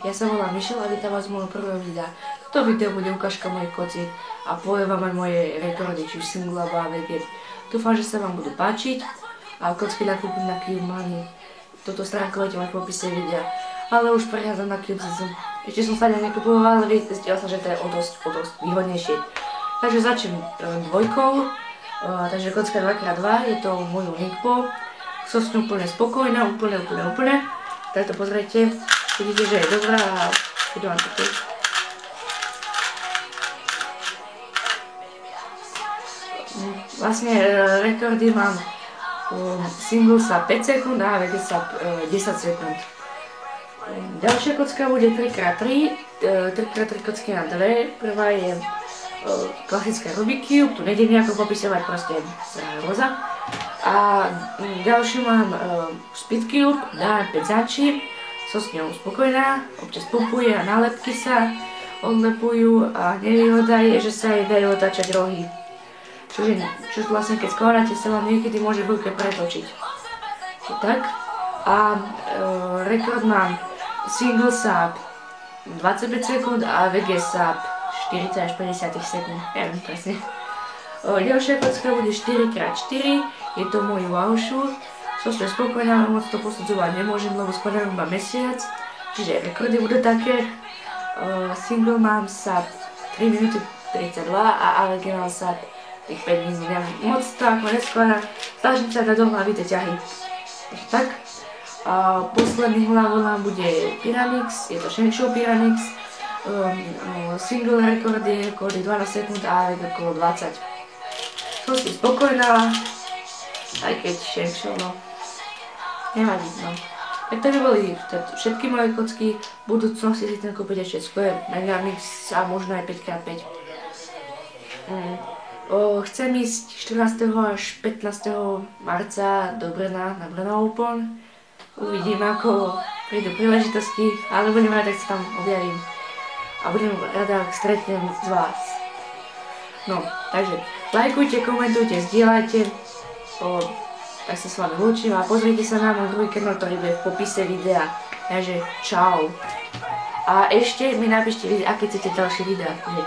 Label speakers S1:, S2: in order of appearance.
S1: ja sa volám Michel a vítam vás z môjho prvého videa. Toto video bude ukážka mojich kociek a poviem vám aj moje rekordy, či už single alebo AVG. Dúfam, že sa vám budú páčiť a kocky nakúpim na Cube Money. Toto stránku máte v popise videa, ale už prehľadám na Cube Season. Ešte som sa nekupoval, ale zistil som, že to je o dosť výhodnejšie. Takže začnem dvojkou, takže kocka 2x2, je to môj linkpo. Som s ňou úplne spokojná, úplne. Tak to pozrite, vidíte, že je dobrá a budem vám to tu. Vlastne rekordy mám single sa 5 sekúnd a AVG sa 10 sekúnd. Ďalšia kocka bude 3x3, 3x3 kocky na 2. Prvá je klasická Rubik Cube, tu nejde nejako popisovať, proste roza. A ďalšiu mám Speed Cube, dávam 5 záči, som s ňou spokojná, občas pupuje a nálepky sa odlepujú a nevýhoda je, že sa jej dajú otáčať rohy. Čo vlastne keď skládáte sa vám niekedy môže v ruke pretočiť. Tak. A rekord mám single sap 25 sekúnd a AVG sap 40 až 50 sekúnd, neviem presne. Ďalšia kocka bude 4x4, je to môj wow shoot. Som sa spokojná, ale moc to posudzovať nemôžem, lebo skladám iba mesiac. Čiže rekordy budú také. Single mám sap 3 minúty 32 a AVG mám sap tých 5 minút. Ja moc to ako neskladám, snažím sa dať do hlavy tie ťahy. Tak. Posledný hlavolám bude Pyramix, je to Shenshow Pyramix. Single rekord je okolo 12 sekúnd a AVG okolo 20. Som si spokojná, aj keď Shenshow, no, nevadí, no. Tak to by boli všetky moje kocky, v budúcnosti si ten kúpiť ešte Square, Megamix a možno aj 5x5. Chcem ísť 14. až 15. marca do Brna, na Brno Open. Uvidím, ako prídu príležitosti, ale budem rád, ak sa tam objavím. A budem rada, ak stretnem z vás. No, takže lajkujte, komentujte, zdieľajte, tak sa s vami lúčim a pozrite sa na môj druhý kanál, ktorý bude v popise videa. Takže čau. A ešte mi napíšte, aké chcete ďalšie videá. Čau.